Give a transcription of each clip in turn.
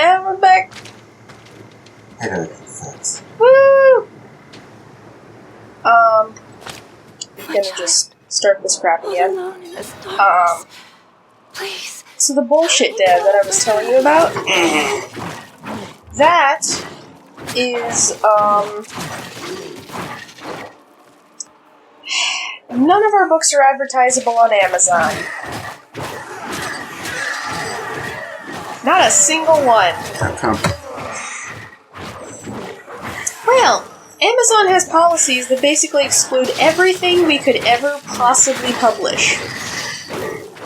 And we're back. I know that fence. Woo! Gonna just start this crap again. Please. So the bullshit dev that I was telling you about, that is, none of our books are advertisable on Amazon. Not a single one. How come? Well, Amazon has policies that basically exclude everything we could ever possibly publish.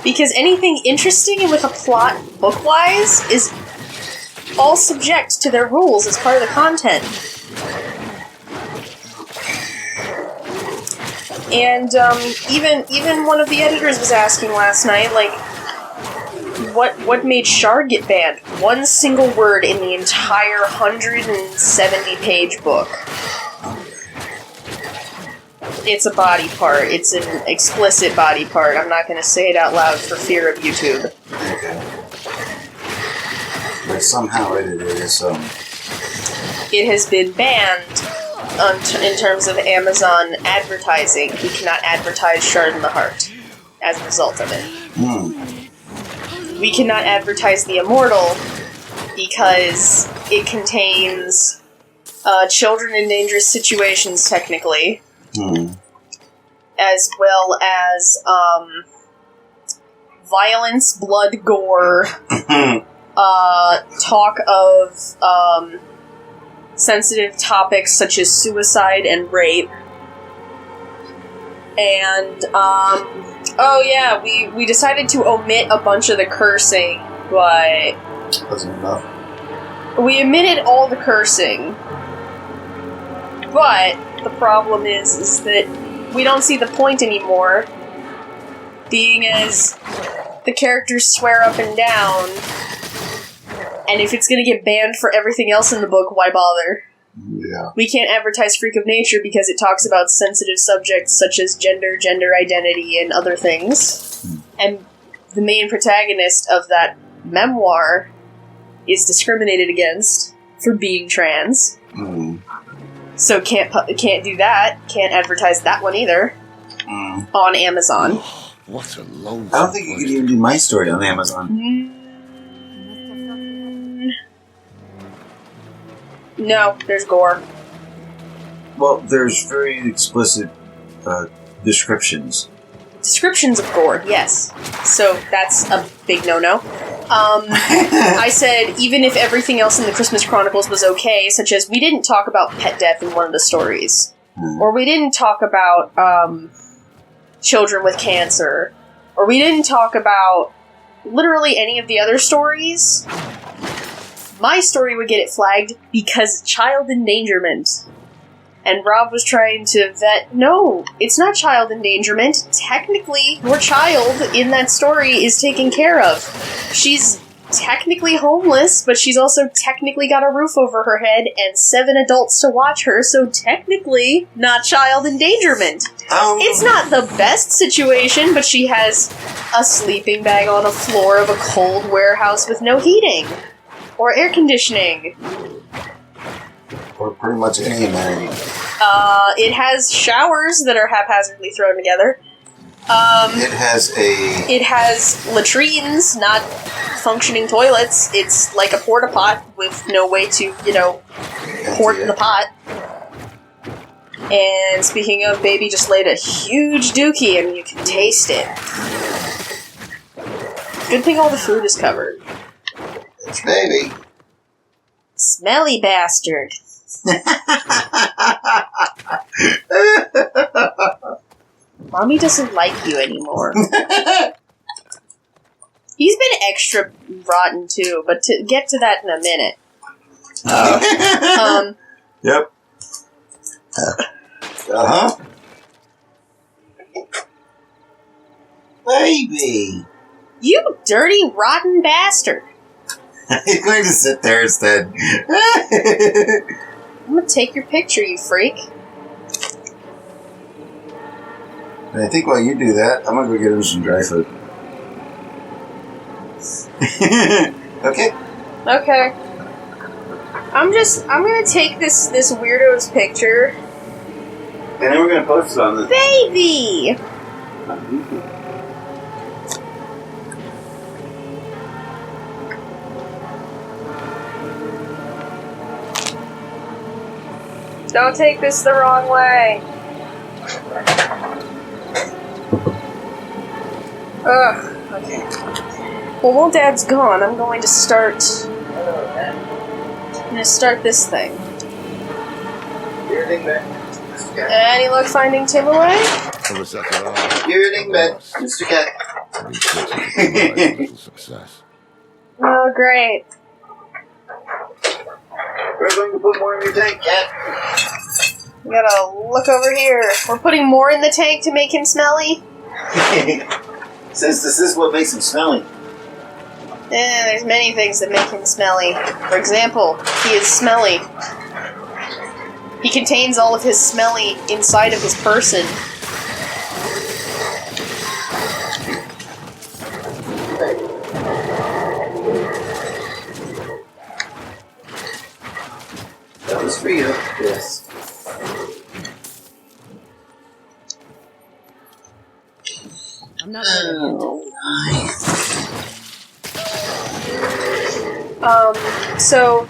Because anything interesting and with a plot, book-wise, is all subject to their rules as part of the content. And even one of the editors was asking last night, like, what made Shard get banned? One single word in the entire 170-page book. It's a body part. It's an explicit body part. I'm not going to say it out loud for fear of YouTube. Okay. But somehow it is, It has been banned in terms of Amazon advertising. We cannot advertise Shard in the Heart as a result of it. We cannot advertise The Immortal because it contains children in dangerous situations, technically. As well as violence, blood, gore, talk of sensitive topics such as suicide and rape. And, we decided to omit a bunch of the cursing, but... Wasn't enough. We omitted all the cursing. But the problem is that we don't see the point anymore, being as the characters swear up and down, and if it's gonna get banned for everything else in the book, why bother? Yeah. We can't advertise Freak of Nature because it talks about sensitive subjects such as gender identity, and other things. And the main protagonist of that memoir is discriminated against for being trans. So can't do that. Can't advertise that one either. On Amazon. What a long. I don't think you can even do my story on Amazon. No, there's gore. Well, there's very explicit descriptions. Descriptions of gore, yes. So that's a big no-no. I said, even if everything else in the Christmas Chronicles was okay, such as we didn't talk about pet death in one of the stories, or we didn't talk about children with cancer, or we didn't talk about literally any of the other stories, my story would get it flagged because child endangerment. And Rob was trying to vet, no, it's not child endangerment. Technically, your child in that story is taken care of. She's technically homeless, but she's also technically got a roof over her head and 7 adults to watch her, so technically not child endangerment. It's not the best situation, but she has a sleeping bag on a floor of a cold warehouse with no heating or air conditioning. Or pretty much any amenity. It has showers that are haphazardly thrown together. It has latrines, not functioning toilets. It's like a porta pot with no way to, port the pot. And speaking of, baby just laid a huge dookie and you can taste it. Good thing all the food is covered. It's baby. Smelly bastard. Mommy doesn't like you anymore. He's been extra rotten too, but to get to that in a minute. Yep. Baby! You dirty, rotten bastard! He's going to sit there instead. I'm gonna take your picture, you freak. And I think while you do that, I'm gonna go get him some dry food. Okay? Okay. I'm gonna take this weirdo's picture. And then we're gonna post it on the... Baby! Don't take this the wrong way. Ugh, okay. Well, while Dad's gone, I'm going to start... I'm gonna start this thing. Any luck finding Tim away? You're bed, Mr. Cat. Success. Oh, great. We're going to put more in your tank, Cat. We gotta look over here. We're putting more in the tank to make him smelly? Since this is what makes him smelly. There's many things that make him smelly. For example, he is smelly. He contains all of his smelly inside of his person. That was for you. Yes. I'm not ready. So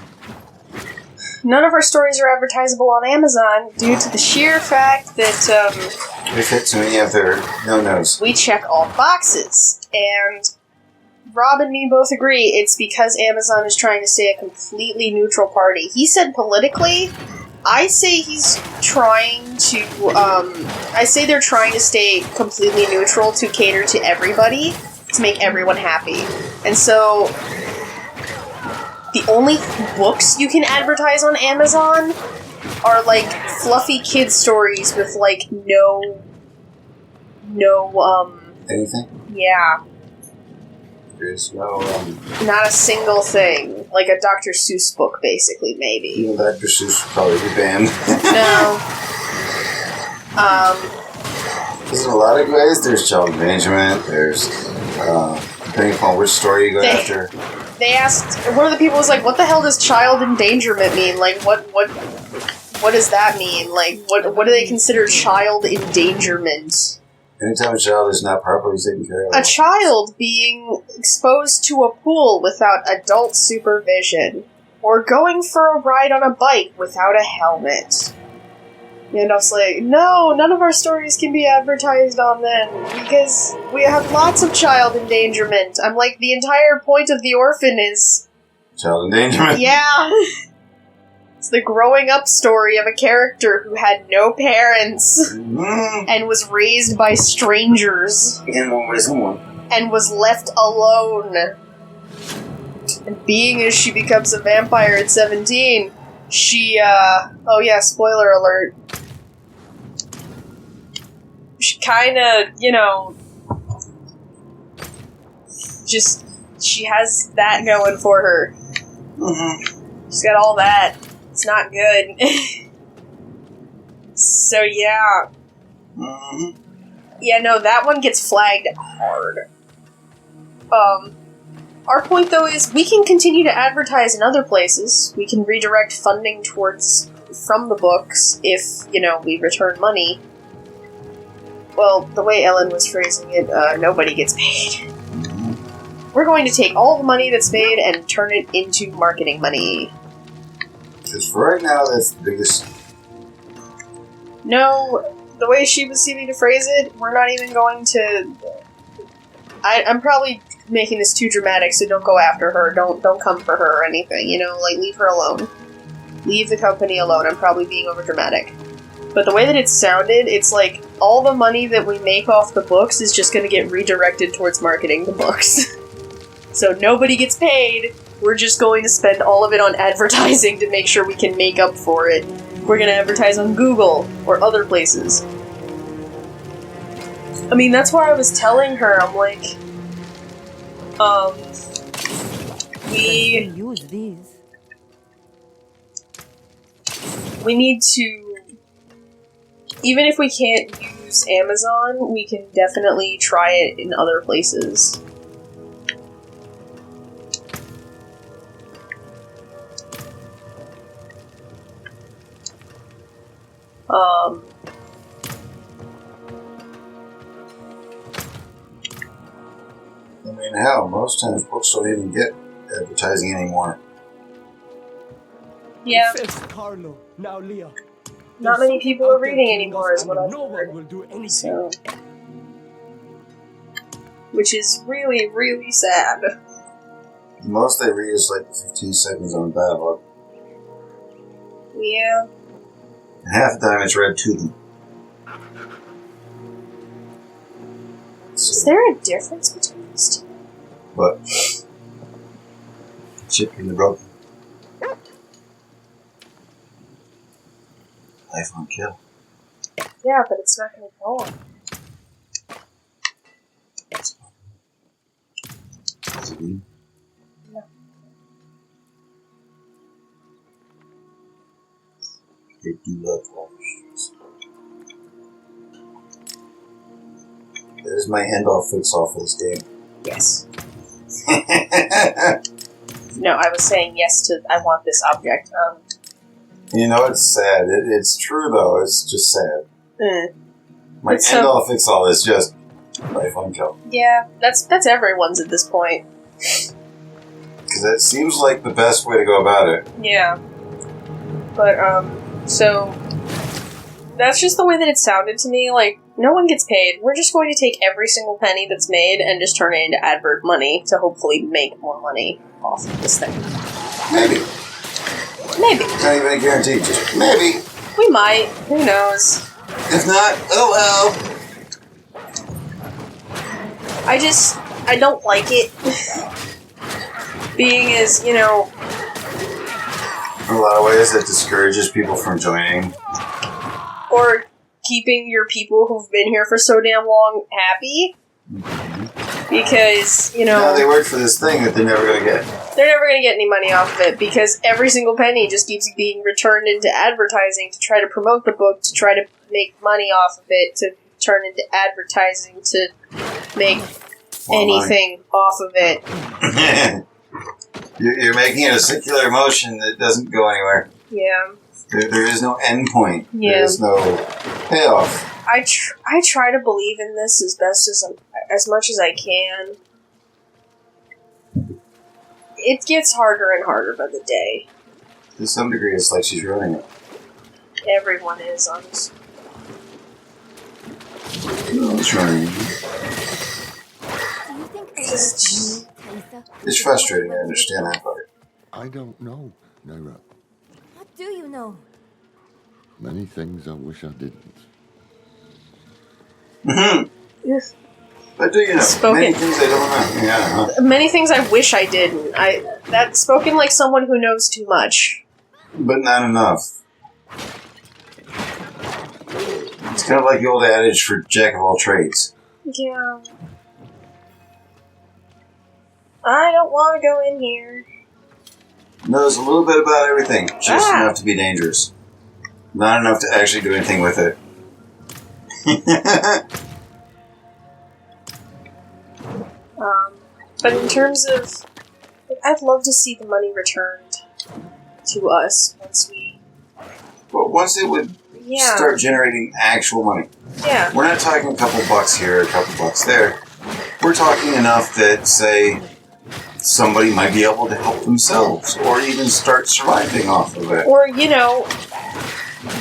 none of our stories are advertisable on Amazon due to the sheer fact that We fit too many of their no-nos. we check all boxes. And Rob and me both agree it's because Amazon is trying to stay a completely neutral party. He said politically, I say he's trying to, I say they're trying to stay completely neutral to cater to everybody, to make everyone happy. And so, the only books you can advertise on Amazon are, like, fluffy kid stories with, like, no, Anything? yeah, There's no, not a single thing. Like a Dr. Seuss book, basically, maybe. even Dr. Seuss would probably be banned. No. There's a lot of ways. There's child endangerment. There's, depending upon which story you go after. They asked, one of the people was like, what the hell does child endangerment mean? Like, what does that mean? Like, what do they consider child endangerment? Anytime a child is not properly taken care of. A child being exposed to a pool without adult supervision, or going for a ride on a bike without a helmet. And I was like, no, none of our stories can be advertised on then, because we have lots of child endangerment. I'm like, the entire point of The Orphan is... Child endangerment? Yeah! It's the growing up story of a character who had no parents, and was raised by strangers, And one was one. and was left alone. And being as she becomes a vampire at 17, she, oh yeah, spoiler alert. She kinda, just, she has that going for her. Mm-hmm. She's got all that. It's not good. So yeah. Mm-hmm. Yeah, no, that one gets flagged hard. Our point though is we can continue to advertise in other places. We can redirect funding from the books if, we return money. Well, the way Ellen was phrasing it, nobody gets paid. We're going to take all the money that's made and turn it into marketing money. Because for right now, that's the biggest. No, the way she was seeming to phrase it, we're not even going to... I'm probably making this too dramatic, so don't go after her. Don't come for her or anything, leave her alone. Leave the company alone. I'm probably being overdramatic. But the way that it sounded, it's like all the money that we make off the books is just going to get redirected towards marketing the books. So nobody gets paid. We're just going to spend all of it on advertising to make sure we can make up for it. We're going to advertise on Google or other places. I mean, that's why I was telling her, I'm like, Use these. we need to, even if we can't use Amazon, we can definitely try it in other places. I mean, hell, most times books don't even get advertising anymore. Yeah. First Carlo, now Leah. Not many people are reading anymore, is what I've No heard. one will do anything. So, which is really, really sad. The most I read is like 15 seconds on Diablo. Yeah. And half the time it's read to them. So, Is there a difference between these two? but chip in the broken. Life on kill. Yeah, but it's not going to go on. Does it mean? No. They do love publishers. There's my end-all fix-all for this game. Yes. No, I was saying yes to I want this object. You know, it's sad. It's true, though. It's just sad. My It's end-all fix-all is just life on kill. Yeah, that's everyone's at this point. Because it seems like the best way to go about it. Yeah. But, so, that's just the way that it sounded to me. Like, no one gets paid. We're just going to take every single penny that's made and just turn it into advert money to hopefully make more money off of this thing. Maybe. Maybe. Not even a guarantee. Just maybe. We might. Who knows? If not, oh well. I don't like it. Being as, In a lot of ways, that discourages people from joining. or keeping your people who've been here for so damn long happy. Because, Now they work for this thing that they're never going to get. they're never going to get any money off of it because every single penny just keeps being returned into advertising to try to promote the book, to try to make money off of it, to turn into advertising, to make anything off of it. You're making it a circular motion that doesn't go anywhere. Yeah. There is no end point. Yeah. There is no payoff. I try to believe in this as best as much as I can. It gets harder and harder by the day. To some degree, it's like she's running it. Everyone is, honestly. No, it's running it. It's frustrating, I understand that part. I don't know, Naira. What do you know? Many things I wish I didn't. Mm-hmm. Yes. But do you know? Spoken. Many things I don't know. Yeah. Huh? Many things I wish I didn't. That's spoken like someone who knows too much. But not enough. It's kind of like the old adage for jack of all trades. Yeah. I don't want to go in here. Knows a little bit about everything, just enough to be dangerous. Not enough to actually do anything with it. But in terms of, I'd love to see the money returned to us once we. Well, once it would start generating actual money. Yeah. We're not talking a couple bucks here, a couple bucks there. We're talking enough that, say, somebody might be able to help themselves or even start surviving off of it. Or,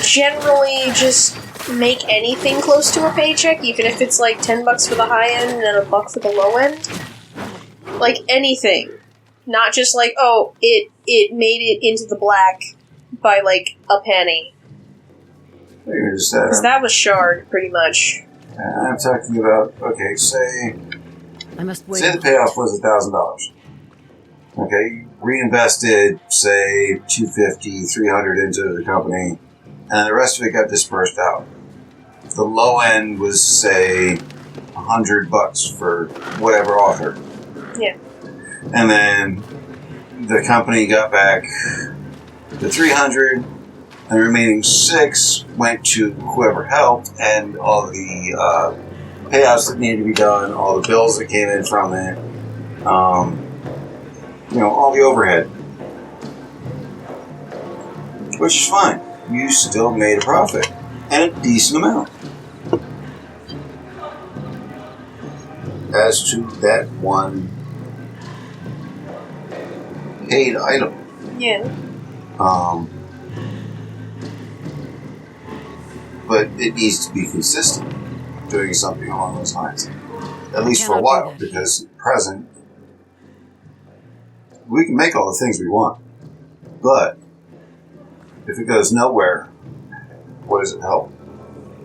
generally just make anything close to a paycheck, even if it's like $10 for the high end and then $1 for the low end. Like anything. Not just like, oh, it made it into the black by like a penny. Because that was shard, pretty much. I'm talking about, okay, say I must wait. say the payoff was $1,000. Okay, you reinvested, say, $250, $300 into the company, and the rest of it got dispersed out. The low end was, say, $100 for whatever author. Yeah. And then the company got back the $300, and the remaining $6 went to whoever helped, and all the payouts that needed to be done, all the bills that came in from it, all the overhead. Which is fine. You still made a profit. And a decent amount. As to that one paid item. Yeah. But it needs to be consistent, doing something along those lines. At least for a Cannot do while, that. because at present, we can make all the things we want. But if it goes nowhere, what does it help?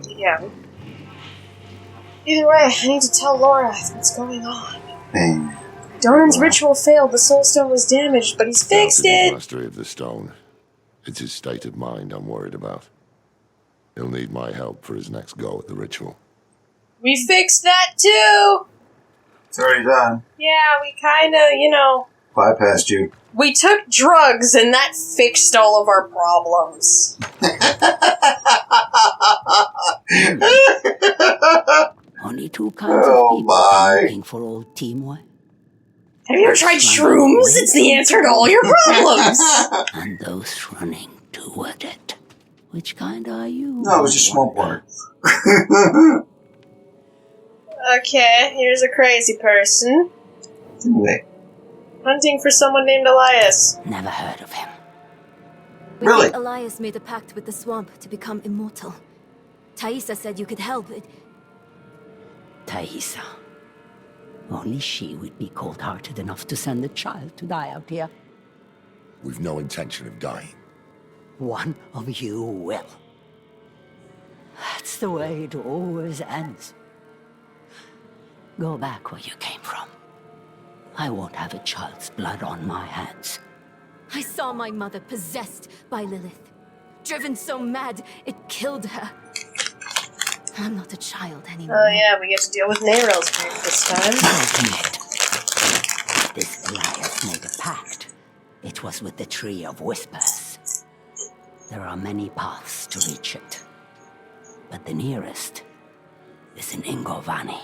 Yeah. Either way, I need to tell Laura what's going on. And Donan's ritual failed, the soul stone was damaged, but he's fixed Doubted his it! mastery of the stone. It's his state of mind I'm worried about. He'll need my help for his next go at the ritual. We fixed that too! it's already done. Yeah, we kinda, Bypassed you. we took drugs and that fixed all of our problems. Only two kinds Oh, of people my. are looking for old Timor. Have you ever tried shrooms? It's the answer to all your problems! And those running toward it. Which kind are you? No, it was just smoke water. Okay, here's a crazy person. Anyway, Hunting for someone named Elias. Never heard of him. We Really? think Elias made a pact with the swamp to become immortal. Thaisa said you could help. Thaisa. Only she would be cold-hearted enough to send a child to die out here. We've no intention of dying. One of you will. That's the way it always ends. Go back where you came from. I won't have a child's blood on my hands. I saw my mother possessed by Lilith. Driven so mad, it killed her. I'm not a child anymore. Oh yeah, we get to deal with Neryl's group this time. Ultimate. This Elias made a pact. It was with the Tree of Whispers. There are many paths to reach it. But the nearest is in Ingovani.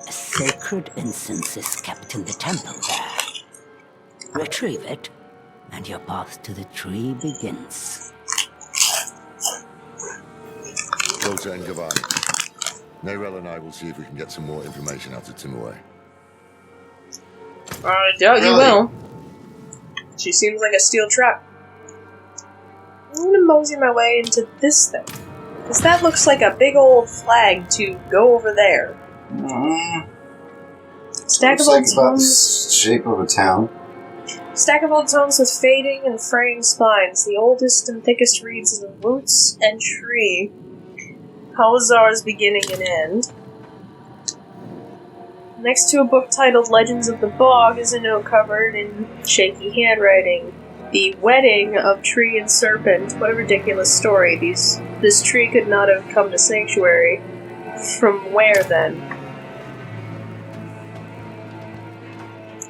A sacred incense is kept in the temple there. Retrieve it, and your path to the tree begins. Go to Ngavani. Nerel and I will see if we can get some more information out of Timur. I doubt you Really? will. She seems like a steel trap. I'm gonna mosey my way into this thing. Because that looks like a big old flag to go over there. Stack of Looks old like about the tomes. shape of a town. Stack of old tomes with fading and fraying spines. The oldest and thickest reads of the roots and tree. Halazar's beginning and end. Next to a book titled Legends of the Bog is a note covered in shaky handwriting. The wedding of tree and serpent. What a ridiculous story. This tree could not have come to Sanctuary. From where then?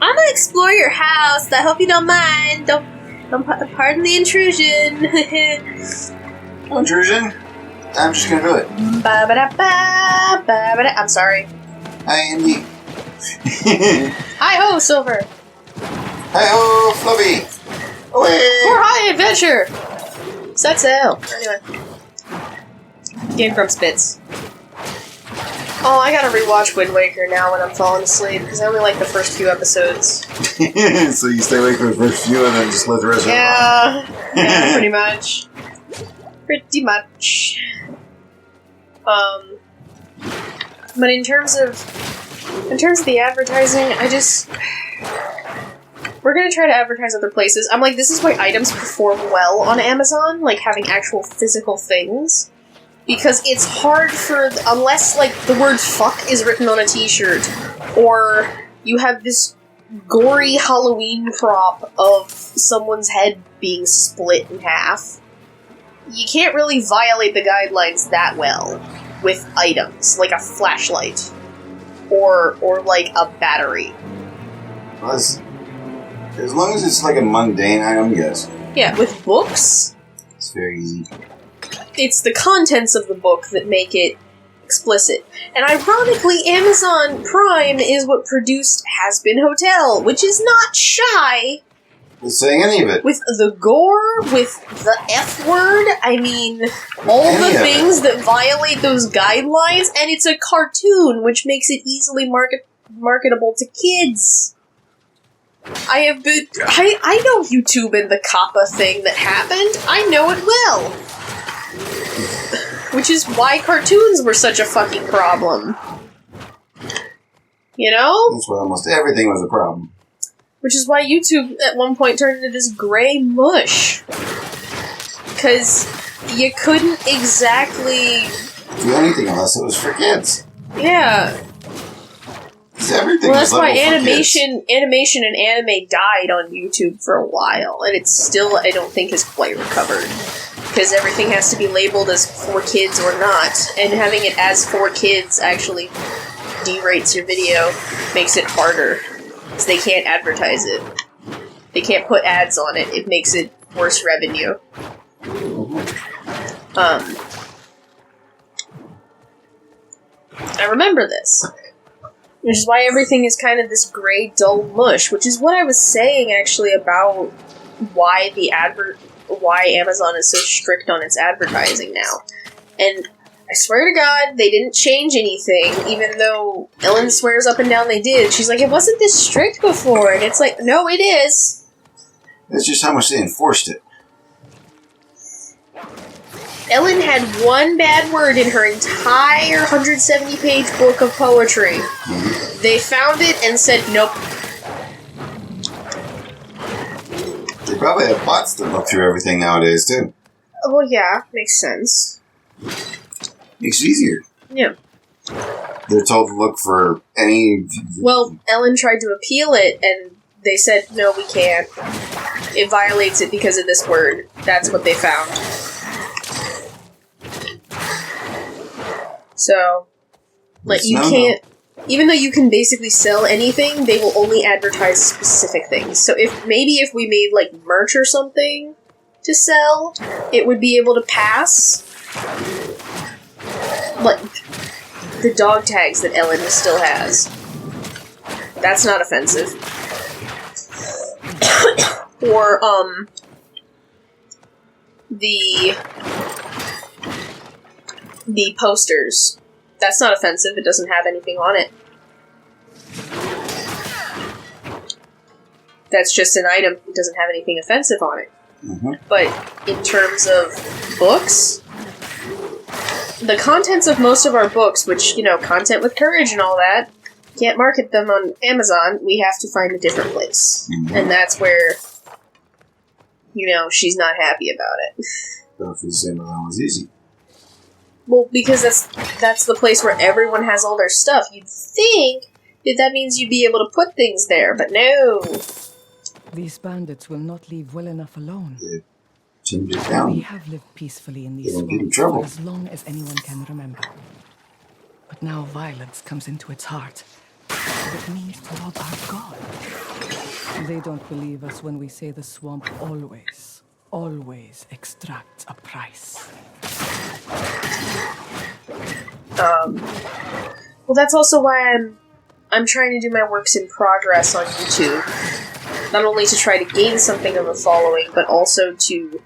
I'm gonna explore your house. I hope you don't mind. Don't pardon the intrusion. Intrusion? I'm just gonna do it. Ba-ba-da-ba, ba-ba-da. I'm sorry. Hi, Andy. Hi ho, Silver. Hi ho, Fluffy. Away. For high adventure. Set sail. Anyway, Game from Spitz. Oh, I gotta rewatch Wind Waker now when I'm falling asleep because I only like the first few episodes. So you stay awake for the first few and then just let the rest of Yeah, pretty much. Pretty much. But in terms of the advertising, we're gonna try to advertise other places. I'm like, this is why items perform well on Amazon, like having actual physical things. Because it's hard unless, like, the word fuck is written on a t-shirt, or you have this gory Halloween prop of someone's head being split in half. You can't really violate the guidelines that well with items, like a flashlight, or like a battery. Well, as long as it's like a mundane item, yes. Yeah, with books, It's very easy. it's the contents of the book that make it explicit. And ironically, Amazon Prime is what produced Has Been Hotel, which is not shy saying any of it. With the gore, with the F word, I mean, all Any the of things that violate those guidelines, and it's a cartoon, which makes it easily marketable to kids. I know YouTube and the Kappa thing that happened. I know it well. Which is why cartoons were such a fucking problem. You know? That's why almost everything was a problem. Which is why YouTube at one point turned into this gray mush. Because you couldn't exactly... do anything unless it was for kids. Yeah. Because everything Well, was that's why level for kids. animation and anime died on YouTube for a while. And it's still, I don't think, has quite recovered. Because everything has to be labeled as for kids or not. And having it as for kids actually derates your video, makes it harder. Because they can't advertise it. They can't put ads on it. It makes it worse revenue. I remember this. Which is why everything is kind of this gray, dull mush. Which is what I was saying, actually, about why why Amazon is so strict on its advertising now. And I swear to God, they didn't change anything, even though Ellen swears up and down they did. She's like, it wasn't this strict before. And it's like, no, it is. It's just how much they enforced it. Ellen had one bad word in her entire 170-page book of poetry. They found it and said, nope. They probably have bots that look through everything nowadays, too. Well, yeah, makes sense. Makes it easier. Yeah. They're told to look for any... Well, Ellen tried to appeal it, and they said, no, we can't. It violates it because of this word. That's what they found. So, like, you can't... Even though you can basically sell anything, they will only advertise specific things. So if we made, like, merch or something to sell, it would be able to pass... like, the dog tags that Ellen still has. That's not offensive. Or, the posters. That's not offensive, it doesn't have anything on it. That's just an item, it doesn't have anything offensive on it. Mm-hmm. But in terms of books, the contents of most of our books, which, you know, content with courage and all that, can't market them on Amazon, we have to find a different place. Mm-hmm. And that's where, you know, she's not happy about it. But if it's Amazon was easy. Well, because that's the place where everyone has all their stuff. You'd think that means you'd be able to put things there, but no. These bandits will not leave well enough alone. They tuned it down. We have lived peacefully in these They won't get in swamps trouble. for as long as anyone can remember. But now violence comes into its heart. It means to rob our god. They don't believe us when we say the swamp always extracts a price. Well, that's also why I'm trying to do my works in progress on YouTube. Not only to try to gain something of a following, but also to,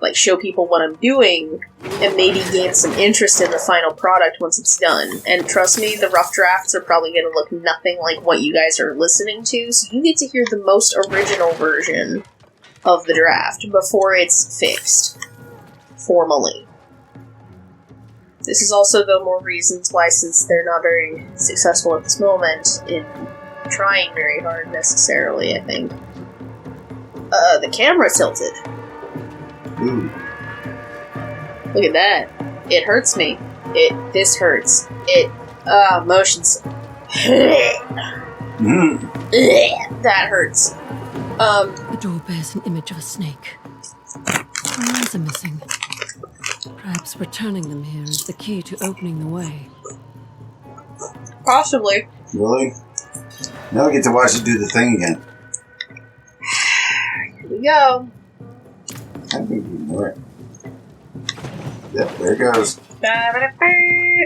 like, show people what I'm doing, and maybe gain some interest in the final product once it's done. And trust me, the rough drafts are probably going to look nothing like what you guys are listening to, so you get to hear the most original version of the draft before it's fixed. Formally. This is also, though, more reasons why, since they're not very successful at this moment in trying very hard, necessarily, I think. The camera tilted. Ooh. Look at that. It hurts me. This hurts. Motions. That hurts. The door bears an image of a snake. My eyes are missing. Perhaps returning them here is the key to opening the way. Possibly. Really? Now we get to watch it do the thing again. Here we go. I think we ignore it. Yep, there it goes.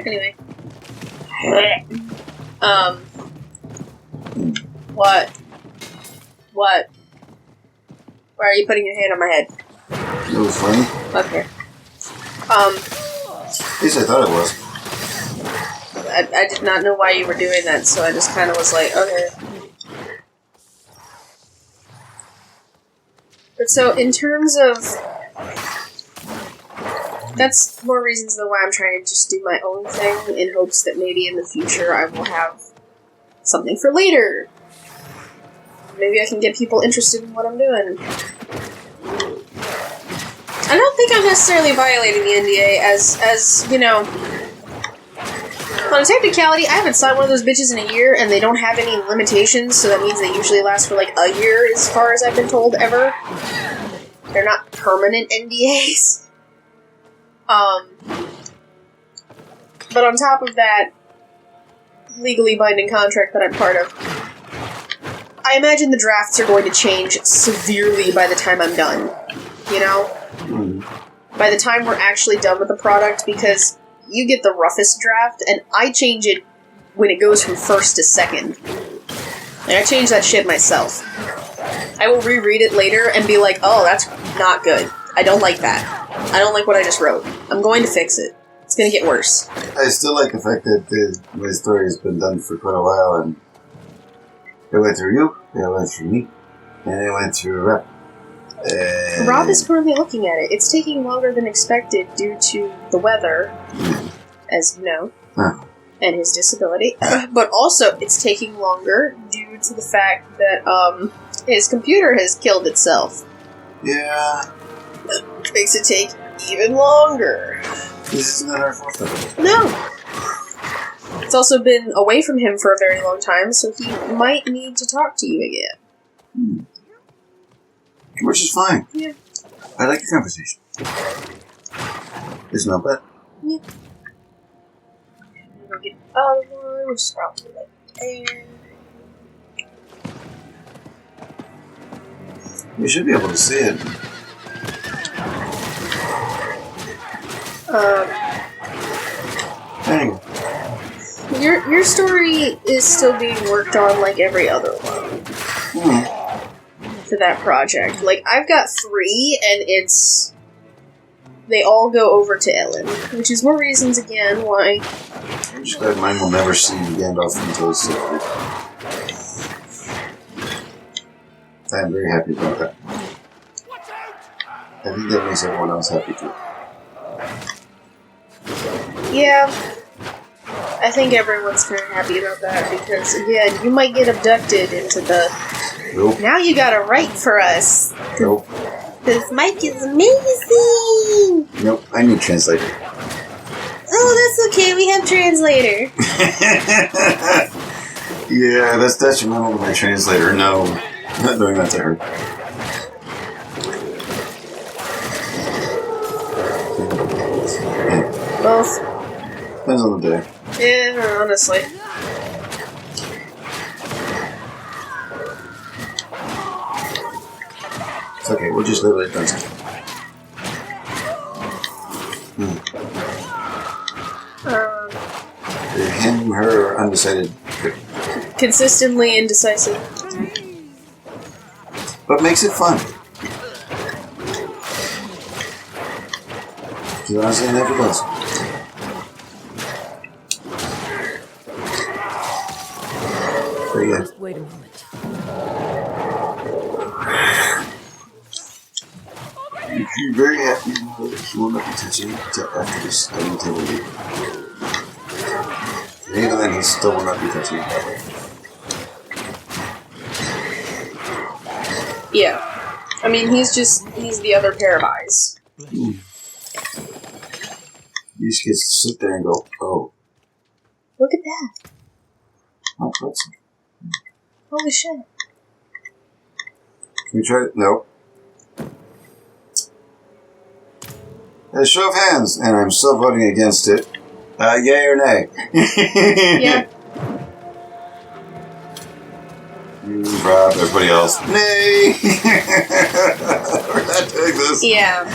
Anyway. What? Why are you putting your hand on my head? It was funny. Okay. At least I thought it was. I did not know why you were doing that, so I just kind of was like, okay. But so, in terms of... That's more reasons than why I'm trying to just do my own thing, in hopes that maybe in the future I will have something for later. Maybe I can get people interested in what I'm doing. I don't think I'm necessarily violating the NDA as you know... On a technicality, I haven't signed one of those bitches in a year, and they don't have any limitations, so that means they usually last for like a year, as far as I've been told, ever. They're not permanent NDAs. But on top of that legally binding contract that I'm part of, I imagine the drafts are going to change severely by the time I'm done. You know? By the time we're actually done with the product, because you get the roughest draft, and I change it when it goes from first to second. Like, I change that shit myself. I will reread it later and be like, oh, that's not good. I don't like that. I don't like what I just wrote. I'm going to fix it. It's going to get worse. I still like the fact that my story has been done for quite a while, and it went through you, it went through me, and it went through Rob. Rob is currently looking at it. It's taking longer than expected due to the weather, as you know, and his disability. But also, it's taking longer due to the fact that his computer has killed itself. Yeah. Which makes it take even longer. This is not our fault. No. It's also been away from him for a very long time, so he might need to talk to you again. Which is fine. Yeah. I like the conversation. It's not bad. Yeah. We'll get the other one, which is probably like there. You should be able to see it. Anyway. Your story is still being worked on like every other one. For that project. Like, I've got 3, and they all go over to Ellen, which is more reasons, again, why... I'm just glad mine will never see Gandalf until it's secret. I am very happy about that. I think that makes everyone else happy too. Yeah. I think everyone's kind of happy about that, because, again, you might get abducted into the... Nope. Now you gotta write for us. Nope. This mic is amazing! Nope, I need translator. Oh, that's okay, we have translator. Yeah, that's detrimental to my translator. No, I'm not doing that to her. Both. Depends on the day. Yeah, honestly. It's okay, we'll just leave it at that. Him, her, or undecided. Consistently indecisive. But makes it fun. Because honestly, it never does. But yeah. Just wait a moment. You're very happy that he will not be touching it until after this dining table meeting. And even then, he still will not be touching it that way. Yeah. I mean, he's the other pair of eyes. You just get to sit there and go, oh. Look at that. Oh, that's... Holy shit. Can we try it? Nope. A show of hands, and I'm still voting against it. Yay or nay? Yeah. You, Rob, everybody else. Nay! We're not doing this. Yeah.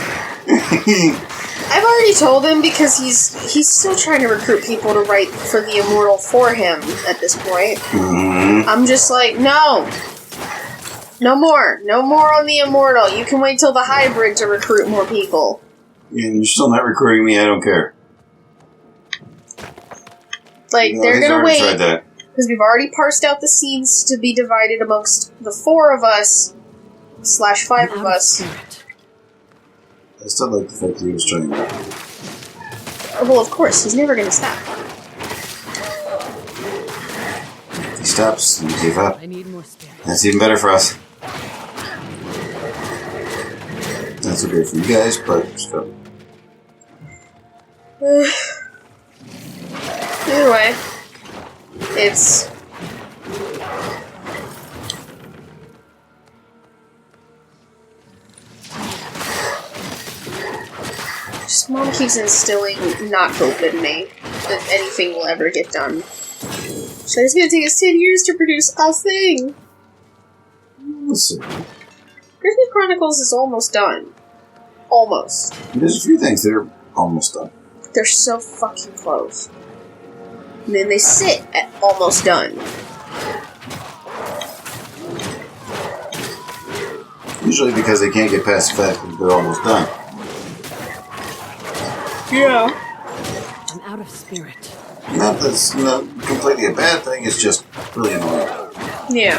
I've already told him, because he's still trying to recruit people to write for the Immortal for him at this point. Mm-hmm. I'm just like, no. No more. No more on the immortal. You can wait till the hybrid to recruit more people. You're still not recruiting me, I don't care. Like, No, they're he's gonna already wait. tried that. Because we've already parsed out the seeds to be divided amongst the 4 of us, / 5 I'm of out us. spirit. I still like the fact that he was trying that. Well, of course, he's never gonna stop. If he stops, you give up. I need more spirit. That's even better for us. That's okay for you guys, but still. Either way, it's... Just Mom keeps instilling not hope in me that anything will ever get done. So it's gonna take us 10 years to produce a thing! Listen, Christmas Chronicles is almost done. Almost. there's a few things that are almost done. They're so fucking close. And then they sit at almost done. Usually because they can't get past the fact that they're almost done. Yeah. I'm out of spirit. Not that's not completely a bad thing, it's just really annoying. Yeah.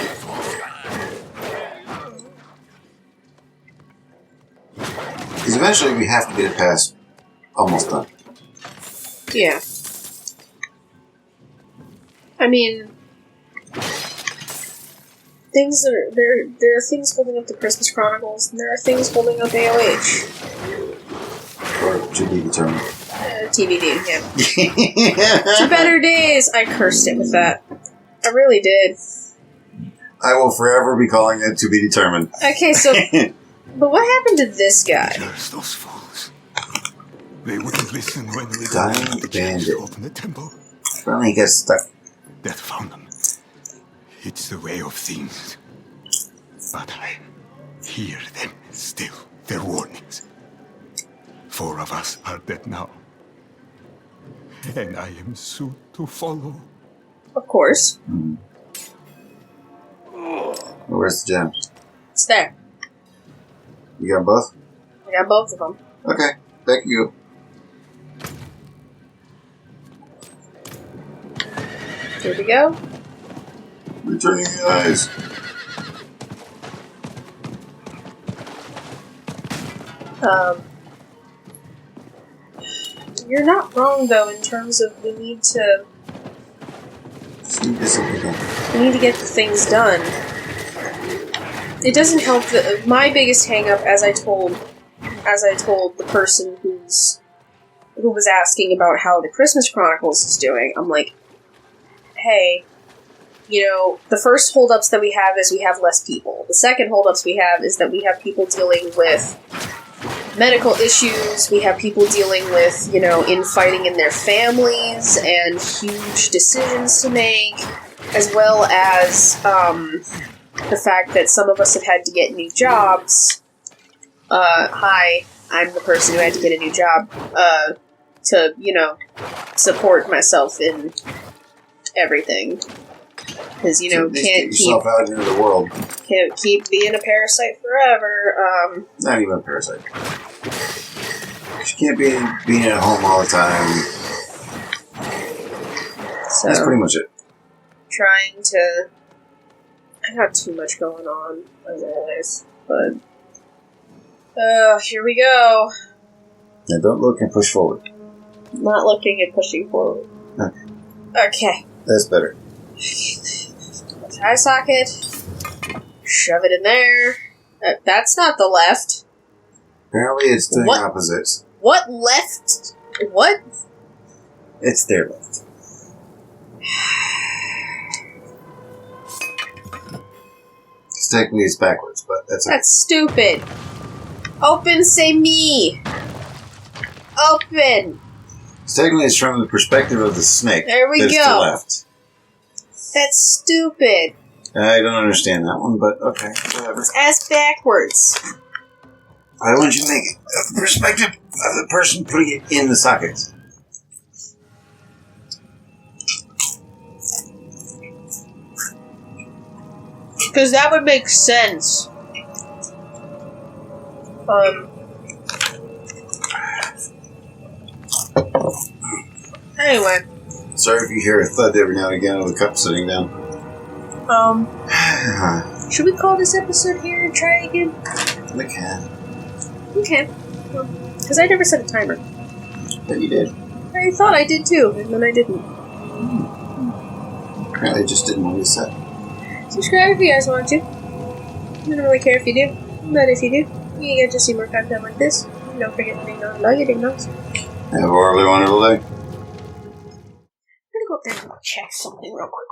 Because eventually we have to get it past almost done. Yeah. I mean, things are there are things holding up the Christmas Chronicles, and there are things holding up AOH. Or to be determined. TBD, yeah. To better days! I cursed it with that. I really did. I will forever be calling it to be determined. Okay, so... But what happened to this guy? Curse those fools. They wouldn't listen when we Dying got the chance bandit. to open the temple. Apparently he gets stuck. Death found them. It's the way of things. But I hear them still, their warnings. 4 of us are dead now. And I am soon to follow. Of course. Where's the gem? It's there. You got both? I got both of them. Okay, back you go. Here we go. Returning the eyes. You're not wrong, though, in terms of we need to See, this will be done. we need to get the things done. It doesn't help that my biggest hang-up, as I told the person who was asking about how the Christmas Chronicles is doing, I'm like, hey, you know, the first holdups that we have is we have less people. The second holdups we have is that we have people dealing with medical issues, we have people dealing with, you know, infighting in their families and huge decisions to make, as well as the fact that some of us have had to get new jobs. Hi, I'm the person who had to get a new job to, you know, support myself in everything. Because, you know, At least get yourself out into the world. can't keep being a parasite forever. Not even a parasite. You can't be being at home all the time. So That's pretty much it. trying to... I got too much going on, as always. But... here we go. Now don't look and push forward. Not looking and pushing forward. Okay. That's better. Eye socket. Shove it in there. That's not the left. Apparently it's doing What? opposites. What left? What? It's their left. Technically it's backwards, but that's okay. That's stupid. Open, say me. Open. Technically it's from the perspective of the snake. There we that's go. to left. That's stupid. I don't understand that one, but okay, whatever. Ass backwards. Why wouldn't you make it the perspective of the person putting it in the socket? Because that would make sense. Anyway. Sorry if you hear a thud every now and again of the cup sitting down. Should we call this episode here and try again? We can. Okay. Because I never set a timer. But you did. I thought I did too, and then I didn't. Apparently just didn't want to set. Subscribe if you guys want to. I don't really care if you do, but if you do, you get to see more content like this. And don't forget to ding dong, love you, ding dongs. Have a horribly wonderful day. I'm gonna go up there and check something real quick.